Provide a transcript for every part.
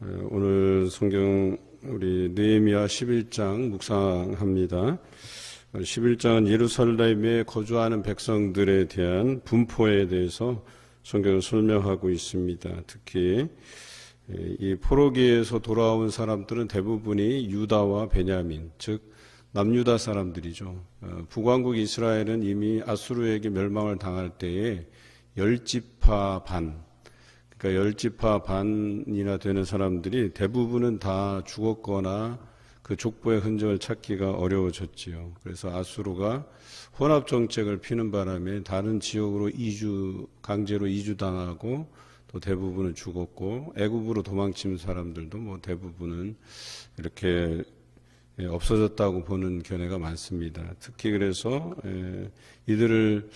오늘 성경 우리 느헤미야 11장 묵상합니다. 11장은 예루살렘에 거주하는 백성들에 대한 분포에 대해서 성경을 설명하고 있습니다. 특히 이 포로기에서 돌아온 사람들은 대부분이 유다와 베냐민, 즉 남유다 사람들이죠. 북왕국 이스라엘은 이미 아수르에게 멸망을 당할 때에 10지파 반, 그러니까 10지파 반이나 되는 사람들이 대부분은 다 죽었거나 그 족보의 흔적을 찾기가 어려워졌지요. 그래서 아수르가 혼합 정책을 피는 바람에 다른 지역으로 강제로 이주당하고 또 대부분은 죽었고, 애굽으로 도망친 사람들도 뭐 대부분은 이렇게 없어졌다고 보는 견해가 많습니다. 특히 그래서 이들을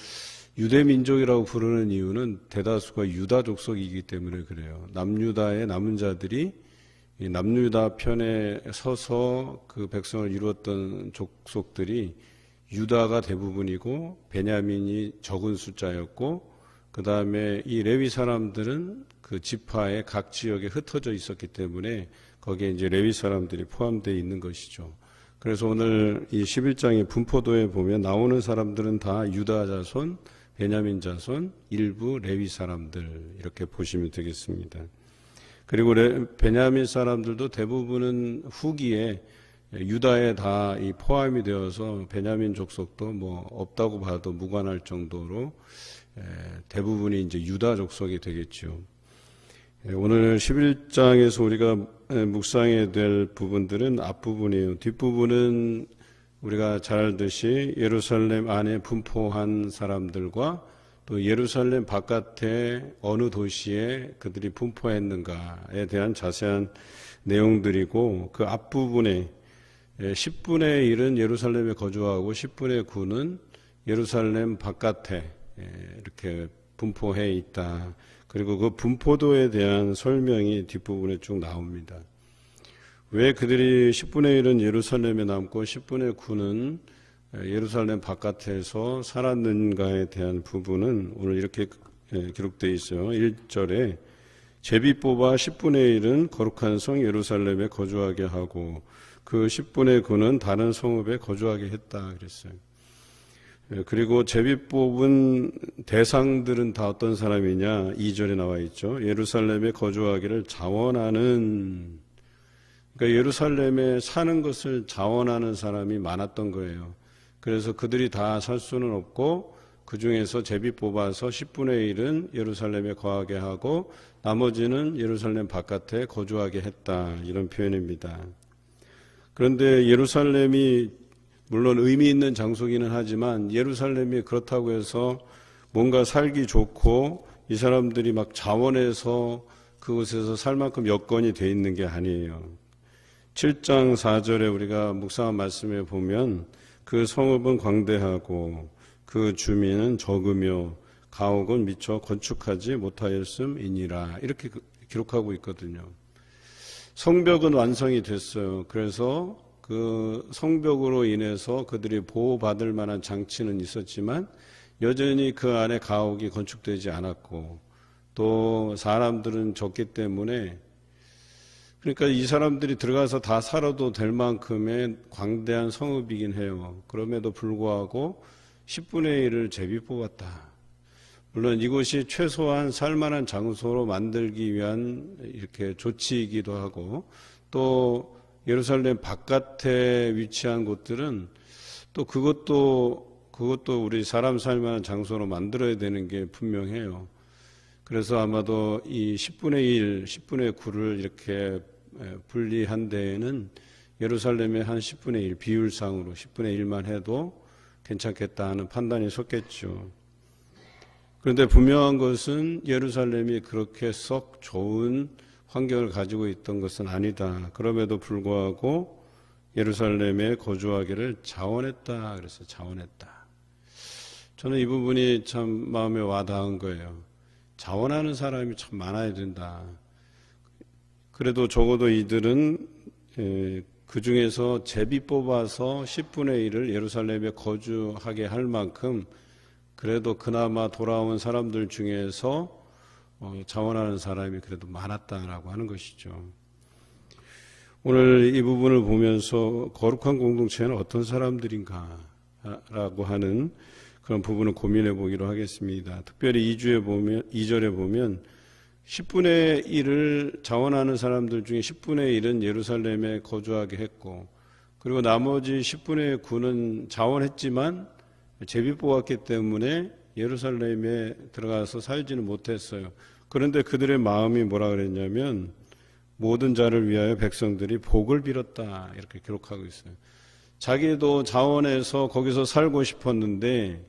유대민족이라고 부르는 이유는 대다수가 유다 족속이기 때문에 그래요. 남유다의 남은 자들이 이 남유다 편에 서서 그 백성을 이루었던 족속들이 유다가 대부분이고 베냐민이 적은 숫자였고, 그 다음에 이 레위 사람들은 그 지파의 각 지역에 흩어져 있었기 때문에 거기에 이제 레위 사람들이 포함되어 있는 것이죠. 그래서 오늘 이 11장의 분포도에 보면 나오는 사람들은 다 유다 자손, 베냐민 자손, 일부 레위 사람들, 이렇게 보시면 되겠습니다. 그리고 베냐민 사람들도 대부분은 후기에 유다에 다 포함이 되어서 베냐민 족속도 뭐 없다고 봐도 무관할 정도로 대부분이 이제 유다 족속이 되겠죠. 오늘 11장에서 우리가 묵상해야 될 부분들은 앞부분이에요. 뒷부분은 우리가 잘 알듯이 예루살렘 안에 분포한 사람들과 또 예루살렘 바깥에 어느 도시에 그들이 분포했는가에 대한 자세한 내용들이고, 그 앞부분에 10분의 1은 예루살렘에 거주하고 10분의 9는 예루살렘 바깥에 이렇게 분포해 있다. 그리고 그 분포도에 대한 설명이 뒷부분에 쭉 나옵니다. 왜 그들이 10분의 1은 예루살렘에 남고 10분의 9는 예루살렘 바깥에서 살았는가에 대한 부분은 오늘 이렇게 기록되어 있어요. 1절에 제비 뽑아 10분의 1은 거룩한 성 예루살렘에 거주하게 하고 그 10분의 9는 다른 성읍에 거주하게 했다 그랬어요. 그리고 제비 뽑은 대상들은 다 어떤 사람이냐, 2절에 나와 있죠. 예루살렘에 거주하기를 자원하는, 그러니까 예루살렘에 사는 것을 자원하는 사람이 많았던 거예요. 그래서 그들이 다 살 수는 없고 그 중에서 제비 뽑아서 10분의 1은 예루살렘에 거하게 하고 나머지는 예루살렘 바깥에 거주하게 했다, 이런 표현입니다. 그런데 예루살렘이 물론 의미 있는 장소기는 하지만 예루살렘이 그렇다고 해서 뭔가 살기 좋고 이 사람들이 막 자원해서 그곳에서 살 만큼 여건이 돼 있는 게 아니에요. 7장 4절에 우리가 묵상한 말씀에 보면 그 성읍은 광대하고 그 주민은 적으며 가옥은 미처 건축하지 못하였음이니라, 이렇게 기록하고 있거든요. 성벽은 완성이 됐어요. 그래서 그 성벽으로 인해서 그들이 보호받을 만한 장치는 있었지만 여전히 그 안에 가옥이 건축되지 않았고, 또 사람들은 적기 때문에, 그러니까 이 사람들이 들어가서 다 살아도 될 만큼의 광대한 성읍이긴 해요. 그럼에도 불구하고 10분의 1을 제비 뽑았다. 물론 이곳이 최소한 살만한 장소로 만들기 위한 이렇게 조치이기도 하고, 또 예루살렘 바깥에 위치한 곳들은 또 그것도 우리 사람 살만한 장소로 만들어야 되는 게 분명해요. 그래서 아마도 이 10분의 1, 10분의 9를 이렇게 분리한 데에는 예루살렘의 한 10분의 1 비율상으로 10분의 1만 해도 괜찮겠다 하는 판단이 섰겠죠. 그런데 분명한 것은 예루살렘이 그렇게 썩 좋은 환경을 가지고 있던 것은 아니다. 그럼에도 불구하고 예루살렘에 거주하기를 자원했다. 그래서 자원했다. 저는 이 부분이 참 마음에 와닿은 거예요. 자원하는 사람이 참 많아야 된다. 그래도 적어도 이들은 그 중에서 제비 뽑아서 10분의 1을 예루살렘에 거주하게 할 만큼 그래도 그나마 돌아온 사람들 중에서 자원하는 사람이 그래도 많았다라고 하는 것이죠. 오늘 이 부분을 보면서 거룩한 공동체는 어떤 사람들인가라고 하는 그런 부분을 고민해 보기로 하겠습니다. 특별히 2절에 보면 10분의 1을 자원하는 사람들 중에 10분의 1은 예루살렘에 거주하게 했고, 그리고 나머지 10분의 9는 자원했지만 제비 뽑았기 때문에 예루살렘에 들어가서 살지는 못했어요. 그런데 그들의 마음이 뭐라 그랬냐면 모든 자를 위하여 백성들이 복을 빌었다, 이렇게 기록하고 있어요. 자기도 자원해서 거기서 살고 싶었는데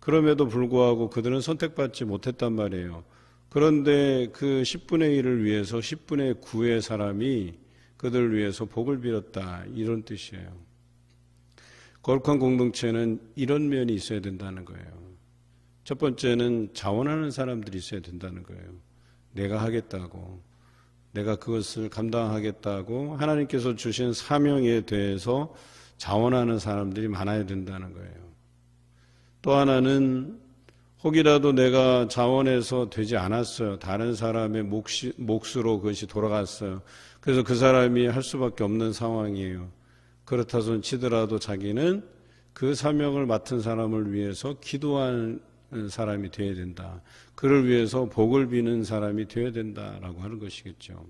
그럼에도 불구하고 그들은 선택받지 못했단 말이에요. 그런데 그 10분의 1을 위해서 10분의 9의 사람이 그들을 위해서 복을 빌었다, 이런 뜻이에요. 거룩한 공동체는 이런 면이 있어야 된다는 거예요. 첫 번째는 자원하는 사람들이 있어야 된다는 거예요. 내가 하겠다고, 내가 그것을 감당하겠다고 하나님께서 주신 사명에 대해서 자원하는 사람들이 많아야 된다는 거예요. 또 하나는 혹이라도 내가 자원해서 되지 않았어요. 다른 사람의 몫으로 그것이 돌아갔어요. 그래서 그 사람이 할 수밖에 없는 상황이에요. 그렇다 손 치더라도 자기는 그 사명을 맡은 사람을 위해서 기도하는 사람이 되어야 된다. 그를 위해서 복을 비는 사람이 되어야 된다라고 하는 것이겠죠.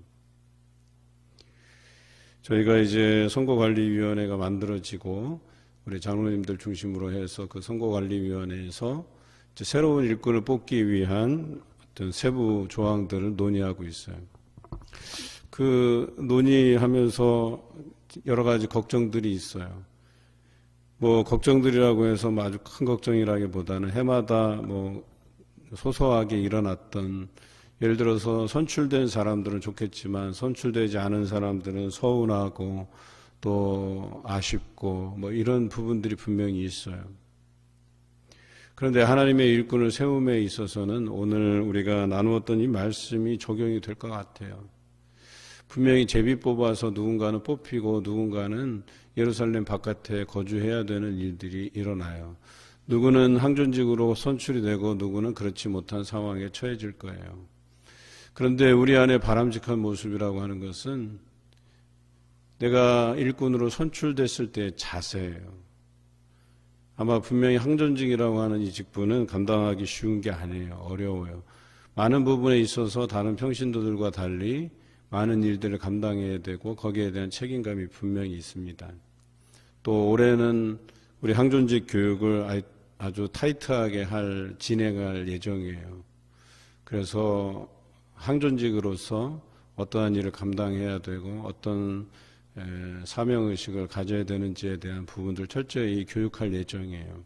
저희가 이제 선거관리위원회가 만들어지고 우리 장로님들 중심으로 해서 그 선거관리위원회에서 이제 새로운 일꾼을 뽑기 위한 어떤 세부 조항들을 논의하고 있어요. 그 논의하면서 여러 가지 걱정들이 있어요. 뭐 걱정들이라고 해서 아주 큰 걱정이라기보다는 해마다 뭐 소소하게 일어났던, 예를 들어서 선출된 사람들은 좋겠지만 선출되지 않은 사람들은 서운하고 또 아쉽고 뭐 이런 부분들이 분명히 있어요. 그런데 하나님의 일꾼을 세움에 있어서는 오늘 우리가 나누었던 이 말씀이 적용이 될 것 같아요. 분명히 제비 뽑아서 누군가는 뽑히고 누군가는 예루살렘 바깥에 거주해야 되는 일들이 일어나요. 누구는 항존직으로 선출이 되고 누구는 그렇지 못한 상황에 처해질 거예요. 그런데 우리 안에 바람직한 모습이라고 하는 것은 내가 일꾼으로 선출됐을 때의 자세예요. 아마 분명히 항존직이라고 하는 이 직분은 감당하기 쉬운 게 아니에요. 어려워요. 많은 부분에 있어서 다른 평신도들과 달리 많은 일들을 감당해야 되고 거기에 대한 책임감이 분명히 있습니다. 또 올해는 우리 항존직 교육을 아주 타이트하게 진행할 예정이에요. 그래서 항존직으로서 어떠한 일을 감당해야 되고 어떤 사명의식을 가져야 되는지에 대한 부분들 철저히 교육할 예정이에요.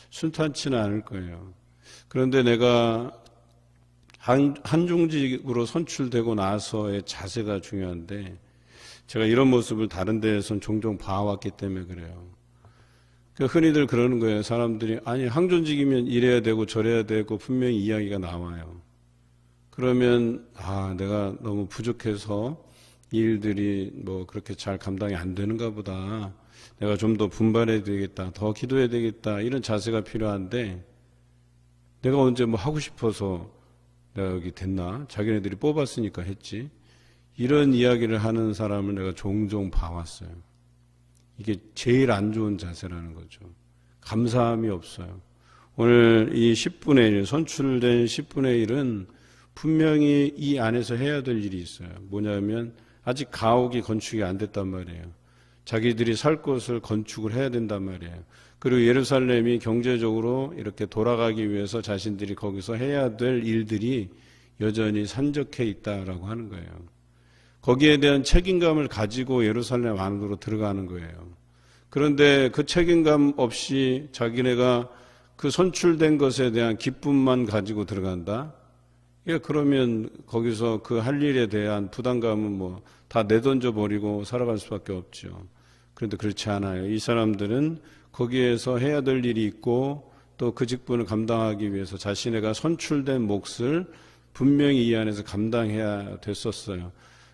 순탄치는 않을 거예요. 그런데 내가 한중직으로 선출되고 나서의 자세가 중요한데 제가 이런 모습을 다른 데에선 종종 봐왔기 때문에 그래요. 흔히들 그러는 거예요. 사람들이 아니 항존직이면 이래야 되고 저래야 되고 분명히 이야기가 나와요. 그러면 내가 너무 부족해서 이 일들이 뭐 그렇게 잘 감당이 안 되는가 보다. 내가 좀 더 분발해야 되겠다. 더 기도해야 되겠다. 이런 자세가 필요한데 내가 언제 뭐 하고 싶어서 내가 여기 됐나? 자기네들이 뽑았으니까 했지. 이런 이야기를 하는 사람을 내가 종종 봐왔어요. 이게 제일 안 좋은 자세라는 거죠. 감사함이 없어요. 오늘 이 10분의 1, 선출된 10분의 1은 분명히 이 안에서 해야 될 일이 있어요. 뭐냐면 아직 가옥이 건축이 안 됐단 말이에요. 자기들이 살 곳을 건축을 해야 된단 말이에요. 그리고 예루살렘이 경제적으로 이렇게 돌아가기 위해서 자신들이 거기서 해야 될 일들이 여전히 산적해 있다라고 하는 거예요. 거기에 대한 책임감을 가지고 예루살렘 안으로 들어가는 거예요. 그런데 그 책임감 없이 자기네가 그 선출된 것에 대한 기쁨만 가지고 들어간다? 그러면 거기서 그 할 일에 대한 부담감은 뭐 다 내던져 버리고 살아갈 수밖에 없죠. 그런데 그렇지 않아요. 이 사람들은 거기에서 해야 될 일이 있고 또 그 직분을 감당하기 위해서 자신네가 선출된 몫을 분명히 이 안에서 감당해야 됐었어요.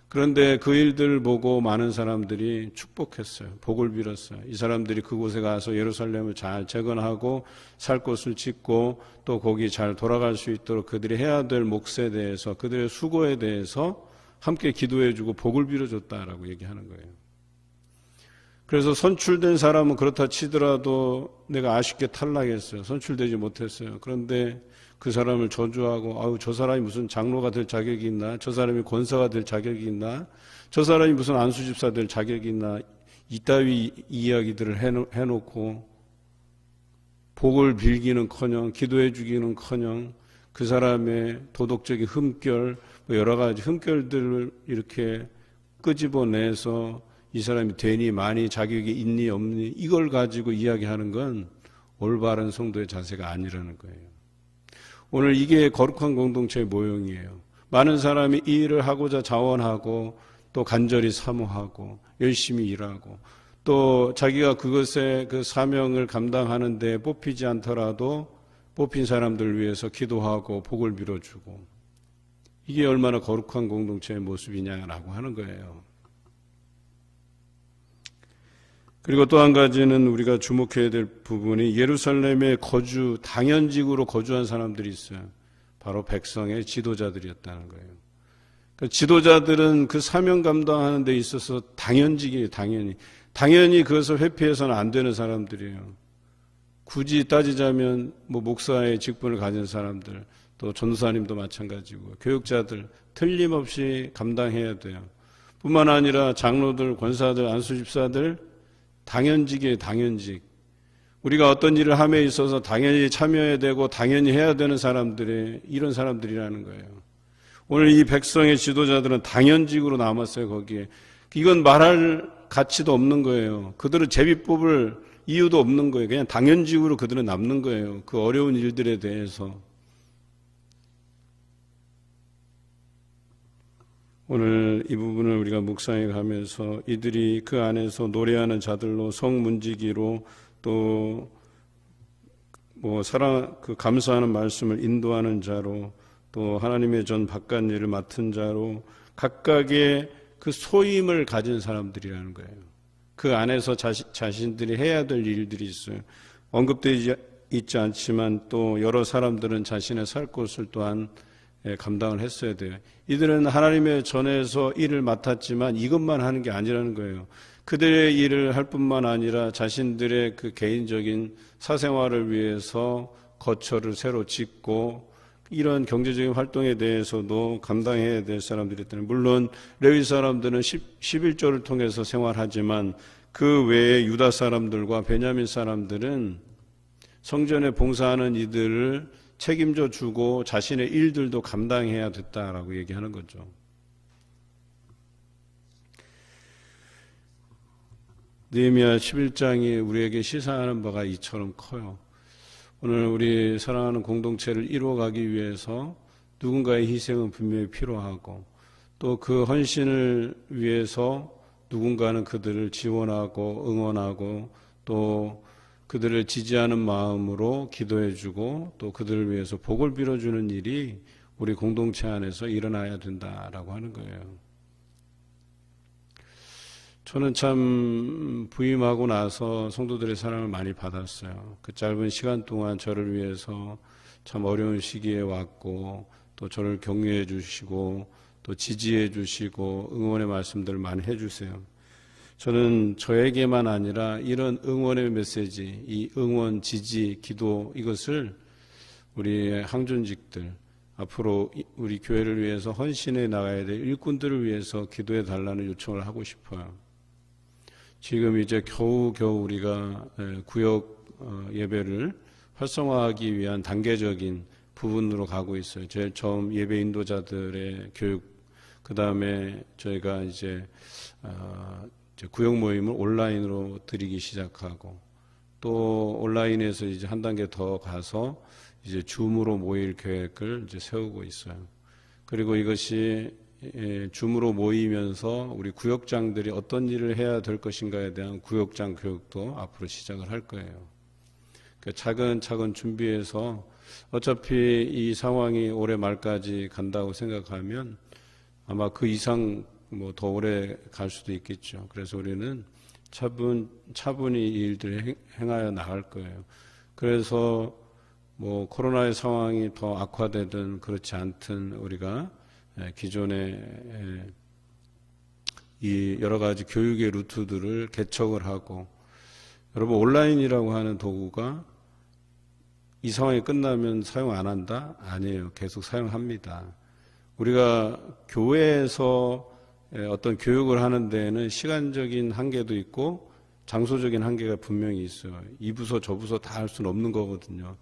그런데 그 일들 보고 많은 사람들이 축복했어요. 복을 빌었어요. 이 사람들이 그곳에 가서 예루살렘을 잘 재건하고 살 곳을 짓고 또 거기 잘 돌아갈 수 있도록 그들이 해야 될 몫에 대해서 그들의 수고에 대해서 함께 기도해주고 복을 빌어줬다라고 얘기하는 거예요. 그래서 선출된 사람은 그렇다 치더라도 내가 아쉽게 탈락했어요. 선출되지 못했어요. 그런데 그 사람을 저주하고 아유 저 사람이 무슨 장로가 될 자격이 있나? 저 사람이 권사가 될 자격이 있나? 저 사람이 무슨 안수집사 될 자격이 있나? 이따위 이야기들을 해놓고 복을 빌기는커녕 기도해 주기는커녕 그 사람의 도덕적인 흠결 여러 가지 흠결들을 이렇게 끄집어내서 이 사람이 되니 많이 자격이 있니 없니 이걸 가지고 이야기하는 건 올바른 성도의 자세가 아니라는 거예요. 오늘 이게 거룩한 공동체의 모형이에요. 많은 사람이 이 일을 하고자 자원하고 또 간절히 사모하고 열심히 일하고 또 자기가 그것의 그 사명을 감당하는 데 뽑히지 않더라도 뽑힌 사람들을 위해서 기도하고 복을 빌어주고 이게 얼마나 거룩한 공동체의 모습이냐라고 하는 거예요. 그리고 또 한 가지는 우리가 주목해야 될 부분이 예루살렘에 당연직으로 거주한 사람들이 있어요. 바로 백성의 지도자들이었다는 거예요. 그러니까 지도자들은 그 사명 감당하는 데 있어서 당연직이에요. 당연히 그것을 회피해서는 안 되는 사람들이에요. 굳이 따지자면 목사의 직분을 가진 사람들, 또 전도사님도 마찬가지고 교육자들 틀림없이 감당해야 돼요. 뿐만 아니라 장로들, 권사들, 안수집사들 당연직이에요. 당연직. 우리가 어떤 일을 함에 있어서 당연히 참여해야 되고 당연히 해야 되는 사람들이 이런 사람들이라는 거예요. 오늘 이 백성의 지도자들은 당연직으로 남았어요. 거기에. 이건 말할 가치도 없는 거예요. 그들은 제비 뽑을 이유도 없는 거예요. 그냥 당연직으로 그들은 남는 거예요. 그 어려운 일들에 대해서. 오늘 이 부분을 우리가 묵상해 가면서 이들이 그 안에서 노래하는 자들로 성문지기로 또 감사하는 말씀을 인도하는 자로 또 하나님의 전 바깥 일을 맡은 자로 각각의 그 소임을 가진 사람들이라는 거예요. 그 안에서 자신들이 해야 될 일들이 있어요. 언급되지 있지 않지만 또 여러 사람들은 자신의 살 곳을 또한 감당을 했어야 돼요. 이들은 하나님의 전에서 일을 맡았지만 이것만 하는 게 아니라는 거예요. 그들의 일을 할 뿐만 아니라 자신들의 그 개인적인 사생활을 위해서 거처를 새로 짓고 이런 경제적인 활동에 대해서도 감당해야 될 사람들이 있다는. 물론 레위 사람들은 11조를 통해서 생활하지만 그 외에 유다 사람들과 베냐민 사람들은 성전에 봉사하는 이들을 책임져 주고 자신의 일들도 감당해야 됐다라고 얘기하는 거죠. 느헤미야 11장이 우리에게 시사하는 바가 이처럼 커요. 오늘 우리 사랑하는 공동체를 이루어가기 위해서 누군가의 희생은 분명히 필요하고 또 그 헌신을 위해서 누군가는 그들을 지원하고 응원하고 또 그들을 지지하는 마음으로 기도해주고 또 그들을 위해서 복을 빌어주는 일이 우리 공동체 안에서 일어나야 된다라고 하는 거예요. 저는 참 부임하고 나서 성도들의 사랑을 많이 받았어요. 그 짧은 시간 동안 저를 위해서 참 어려운 시기에 왔고 또 저를 격려해 주시고 또 지지해 주시고 응원의 말씀들을 많이 해주세요. 저는 저에게만 아니라 이런 응원의 메시지, 이 응원, 지지, 기도 이것을 우리 항존직들 앞으로 우리 교회를 위해서 헌신해 나가야 될 일꾼들을 위해서 기도해 달라는 요청을 하고 싶어요. 지금 이제 겨우겨우 우리가 구역 예배를 활성화하기 위한 단계적인 부분으로 가고 있어요. 제일 처음 예배 인도자들의 교육, 그 다음에 저희가 이제 구역 모임을 온라인으로 드리기 시작하고 또 온라인에서 이제 한 단계 더 가서 이제 줌으로 모일 계획을 이제 세우고 있어요. 그리고 이것이 줌으로 모이면서 우리 구역장들이 어떤 일을 해야 될 것인가에 대한 구역장 교육도 앞으로 시작을 할 거예요. 그러니까 차근차근 준비해서 어차피 이 상황이 올해 말까지 간다고 생각하면 아마 그 이상 더 오래 갈 수도 있겠죠. 그래서 우리는 차분히 이 일들을 행하여 나갈 거예요. 그래서 코로나의 상황이 더 악화되든 그렇지 않든 우리가 기존의 이 여러 가지 교육의 루트들을 개척을 하고, 여러분 온라인이라고 하는 도구가 이 상황이 끝나면 사용 안 한다? 아니에요. 계속 사용합니다. 우리가 교회에서 어떤 교육을 하는 데에는 시간적인 한계도 있고 장소적인 한계가 분명히 있어요. 이 부서 저 부서 다 할 수는 없는 거거든요.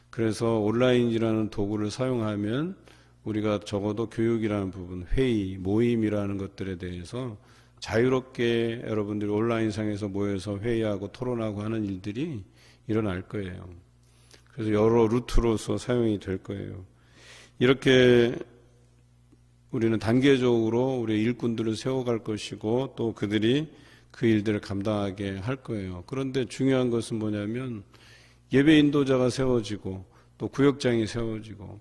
그래서 온라인이라는 도구를 사용하면 우리가 적어도 교육이라는 부분, 회의, 모임이라는 것들에 대해서 자유롭게 여러분들이 온라인상에서 모여서 회의하고 토론하고 하는 일들이 일어날 거예요. 그래서 여러 루트로서 사용이 될 거예요. 이렇게 우리는 단계적으로 우리의 일꾼들을 세워갈 것이고 또 그들이 그 일들을 감당하게 할 거예요. 그런데 중요한 것은 뭐냐면 예배 인도자가 세워지고 또 구역장이 세워지고,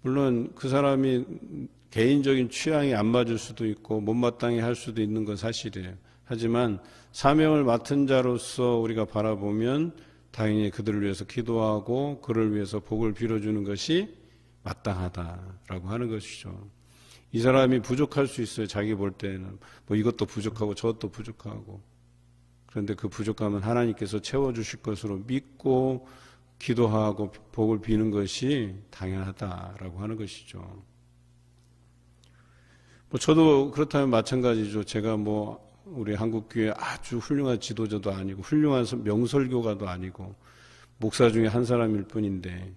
물론 그 사람이 개인적인 취향이 안 맞을 수도 있고 못마땅히 할 수도 있는 건 사실이에요. 하지만 사명을 맡은 자로서 우리가 바라보면 당연히 그들을 위해서 기도하고 그를 위해서 복을 빌어주는 것이 마땅하다라고 하는 것이죠. 이 사람이 부족할 수 있어요. 자기 볼 때는 뭐 이것도 부족하고 저것도 부족하고, 그런데 그 부족함은 하나님께서 채워주실 것으로 믿고 기도하고 복을 비는 것이 당연하다라고 하는 것이죠. 뭐 저도 그렇다면 마찬가지죠. 제가 뭐 우리 한국교회 아주 훌륭한 지도자도 아니고 훌륭한 명설교가도 아니고 목사 중에 한 사람일 뿐인데,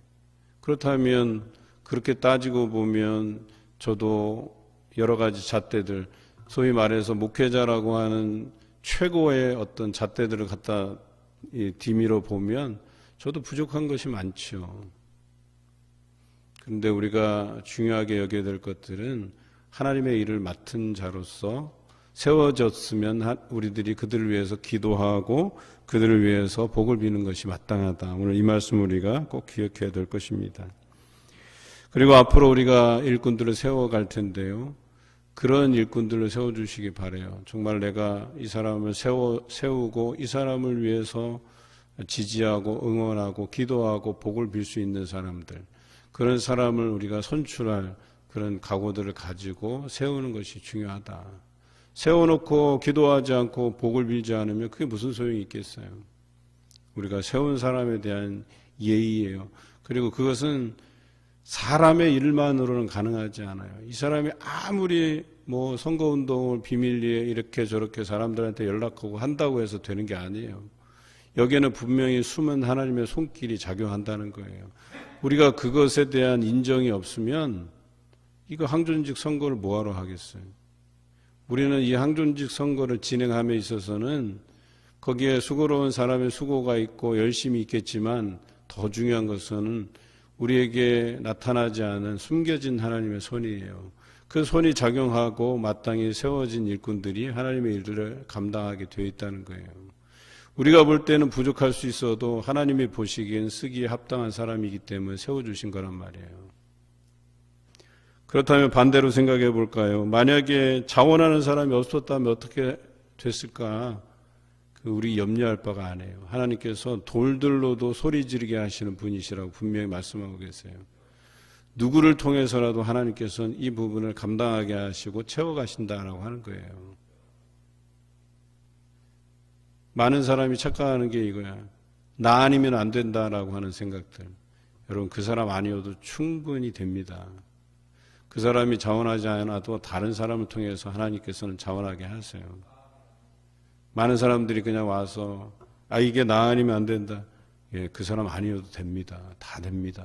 그렇다면 그렇게 따지고 보면 저도 여러 가지 잣대들, 소위 말해서 목회자라고 하는 최고의 어떤 잣대들을 갖다 디미러 보면 저도 부족한 것이 많죠. 그런데 우리가 중요하게 여겨야 될 것들은 하나님의 일을 맡은 자로서 세워졌으면 우리들이 그들을 위해서 기도하고 그들을 위해서 복을 비는 것이 마땅하다. 오늘 이 말씀 우리가 꼭 기억해야 될 것입니다. 그리고 앞으로 우리가 일꾼들을 세워갈 텐데요. 그런 일꾼들을 세워주시기 바라요. 정말 내가 이 사람을 세우고 이 사람을 위해서 지지하고 응원하고 기도하고 복을 빌 수 있는 사람들, 그런 사람을 우리가 선출할 그런 각오들을 가지고 세우는 것이 중요하다. 세워놓고 기도하지 않고 복을 빌지 않으면 그게 무슨 소용이 있겠어요. 우리가 세운 사람에 대한 예의예요. 그리고 그것은 사람의 일만으로는 가능하지 않아요. 이 사람이 아무리 뭐 선거운동을 비밀리에 이렇게 저렇게 사람들한테 연락하고 한다고 해서 되는 게 아니에요. 여기에는 분명히 숨은 하나님의 손길이 작용한다는 거예요. 우리가 그것에 대한 인정이 없으면 이거 항존직 선거를 뭐하러 하겠어요. 우리는 이 항존직 선거를 진행함에 있어서는 거기에 수고로운 사람의 수고가 있고 열심이 있겠지만 더 중요한 것은 우리에게 나타나지 않은 숨겨진 하나님의 손이에요. 그 손이 작용하고 마땅히 세워진 일꾼들이 하나님의 일들을 감당하게 되어 있다는 거예요. 우리가 볼 때는 부족할 수 있어도 하나님이 보시기엔 쓰기에 합당한 사람이기 때문에 세워주신 거란 말이에요. 그렇다면 반대로 생각해 볼까요? 만약에 자원하는 사람이 없었다면 어떻게 됐을까? 우리 염려할 바가 아니에요. 하나님께서 돌들로도 소리 지르게 하시는 분이시라고 분명히 말씀하고 계세요. 누구를 통해서라도 하나님께서는 이 부분을 감당하게 하시고 채워가신다라고 하는 거예요. 많은 사람이 착각하는 게 이거야. 나 아니면 안 된다라고 하는 생각들. 여러분, 그 사람 아니어도 충분히 됩니다. 그 사람이 자원하지 않아도 다른 사람을 통해서 하나님께서는 자원하게 하세요. 많은 사람들이 그냥 와서 이게 나 아니면 안 된다. 예, 그 사람 아니어도 됩니다. 다 됩니다.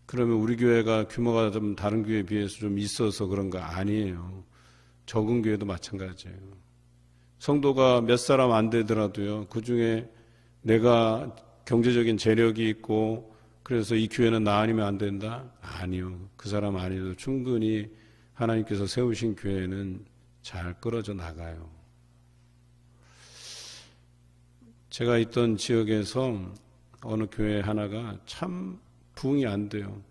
그러면 우리 교회가 규모가 좀 다른 교회에 비해서 좀 있어서 그런 거 아니에요. 적은 교회도 마찬가지예요. 성도가 몇 사람 안 되더라도요, 그 중에 내가 경제적인 재력이 있고 그래서 이 교회는 나 아니면 안 된다? 아니요. 그 사람 아니어도 충분히 하나님께서 세우신 교회는 잘 끌어져 나가요. 제가 있던 지역에서 어느 교회 하나가 참 부흥이 안 돼요.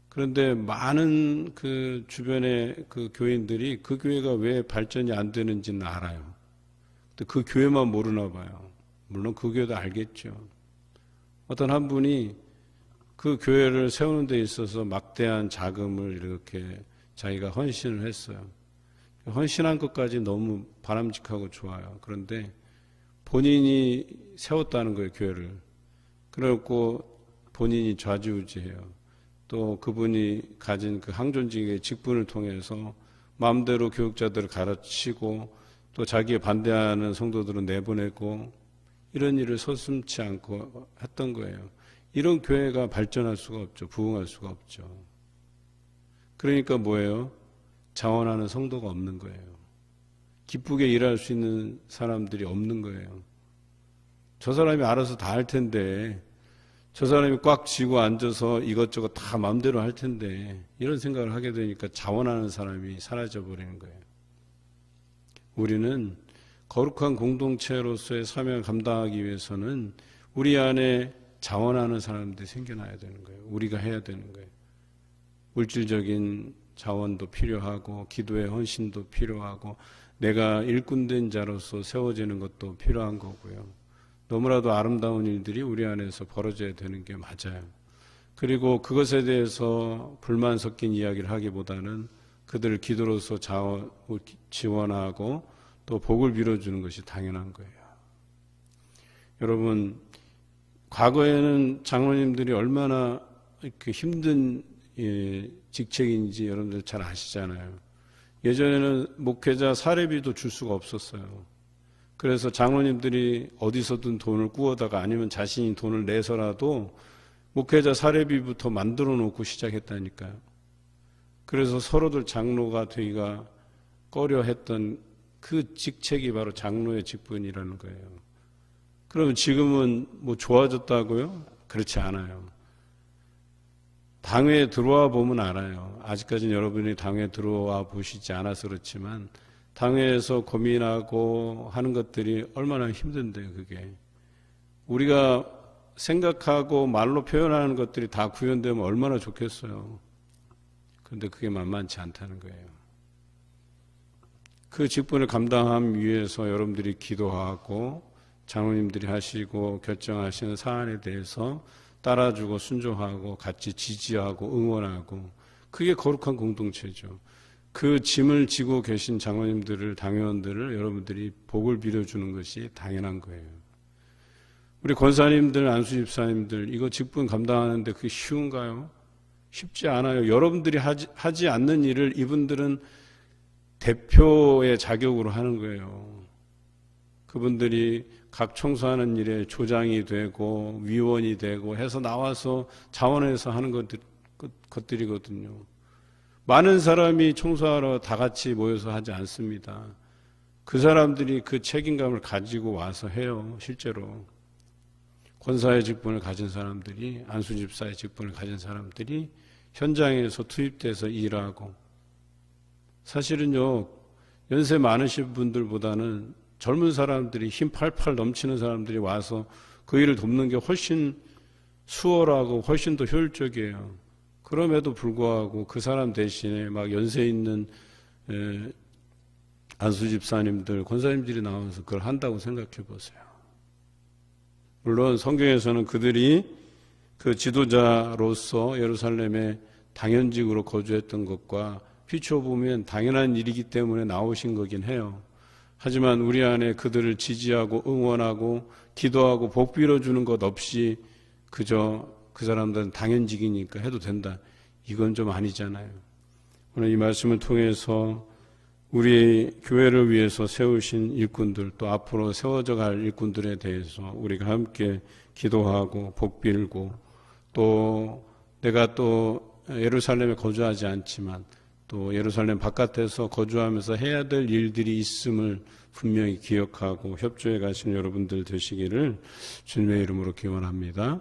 그런데 많은 그 주변의 그 교인들이 그 교회가 왜 발전이 안 되는지는 알아요. 근데 그 교회만 모르나 봐요. 물론 그 교회도 알겠죠. 어떤 한 분이 그 교회를 세우는 데 있어서 막대한 자금을 이렇게 자기가 헌신을 했어요. 헌신한 것까지 너무 바람직하고 좋아요. 그런데 본인이 세웠다는 거예요, 교회를. 그래갖고 본인이 좌지우지해요. 또 그분이 가진 그 항존직의 직분을 통해서 마음대로 교육자들을 가르치고 또 자기에 반대하는 성도들은 내보내고 이런 일을 서슴지 않고 했던 거예요. 이런 교회가 발전할 수가 없죠. 부흥할 수가 없죠. 그러니까 뭐예요? 자원하는 성도가 없는 거예요. 기쁘게 일할 수 있는 사람들이 없는 거예요. 저 사람이 알아서 다 할 텐데, 저 사람이 꽉 쥐고 앉아서 이것저것 다 마음대로 할 텐데, 이런 생각을 하게 되니까 자원하는 사람이 사라져 버리는 거예요. 우리는 거룩한 공동체로서의 사명을 감당하기 위해서는 우리 안에 자원하는 사람들이 생겨나야 되는 거예요. 우리가 해야 되는 거예요. 물질적인 자원도 필요하고 기도의 헌신도 필요하고 내가 일꾼된 자로서 세워지는 것도 필요한 거고요. 너무나도 아름다운 일들이 우리 안에서 벌어져야 되는 게 맞아요. 그리고 그것에 대해서 불만 섞인 이야기를 하기보다는 그들을 기도로서 지원하고 또 복을 빌어주는 것이 당연한 거예요. 여러분, 과거에는 장로님들이 얼마나 이렇게 힘든 직책인지 여러분들 잘 아시잖아요. 예전에는 목회자 사례비도 줄 수가 없었어요. 그래서 장로님들이 어디서든 돈을 구하다가 아니면 자신이 돈을 내서라도 목회자 사례비부터 만들어 놓고 시작했다니까요. 그래서 서로들 장로가 되기가 꺼려 했던 그 직책이 바로 장로의 직분이라는 거예요. 그러면 지금은 뭐 좋아졌다고요? 그렇지 않아요. 당회에 들어와 보면 알아요. 아직까지는 여러분이 당회에 들어와 보시지 않아서 그렇지만 당회에서 고민하고 하는 것들이 얼마나 힘든데요, 그게. 우리가 생각하고 말로 표현하는 것들이 다 구현되면 얼마나 좋겠어요. 그런데 그게 만만치 않다는 거예요. 그 직분을 감당하기 위해서 여러분들이 기도하고 장로님들이 하시고 결정하시는 사안에 대해서 따라주고 순종하고 같이 지지하고 응원하고 그게 거룩한 공동체죠. 그 짐을 지고 계신 장로님들을 당회원들을 여러분들이 복을 빌어주는 것이 당연한 거예요. 우리 권사님들, 안수집사님들 이거 직분 감당하는데 그게 쉬운가요? 쉽지 않아요. 여러분들이 하지 않는 일을 이분들은 대표의 자격으로 하는 거예요. 그분들이 각 청소하는 일에 조장이 되고 위원이 되고 해서 나와서 자원해서 하는 것들이거든요. 많은 사람이 청소하러 다 같이 모여서 하지 않습니다. 그 사람들이 그 책임감을 가지고 와서 해요. 실제로 권사의 직분을 가진 사람들이, 안수집사의 직분을 가진 사람들이 현장에서 투입돼서 일하고, 사실은요 연세 많으신 분들보다는 젊은 사람들이 힘 팔팔 넘치는 사람들이 와서 그 일을 돕는 게 훨씬 수월하고 훨씬 더 효율적이에요. 그럼에도 불구하고 그 사람 대신에 막 연세 있는 안수집사님들, 권사님들이 나와서 그걸 한다고 생각해 보세요. 물론 성경에서는 그들이 그 지도자로서 예루살렘에 당연직으로 거주했던 것과 비춰보면 당연한 일이기 때문에 나오신 거긴 해요. 하지만 우리 안에 그들을 지지하고 응원하고 기도하고 복 빌어주는 것 없이 그저 그 사람들은 당연직이니까 해도 된다. 이건 좀 아니잖아요. 오늘 이 말씀을 통해서 우리 교회를 위해서 세우신 일꾼들 또 앞으로 세워져 갈 일꾼들에 대해서 우리가 함께 기도하고 복 빌고 또 내가 또 예루살렘에 거주하지 않지만 또 예루살렘 바깥에서 거주하면서 해야 될 일들이 있음을 분명히 기억하고 협조해 가시는 여러분들 되시기를 주님의 이름으로 기원합니다.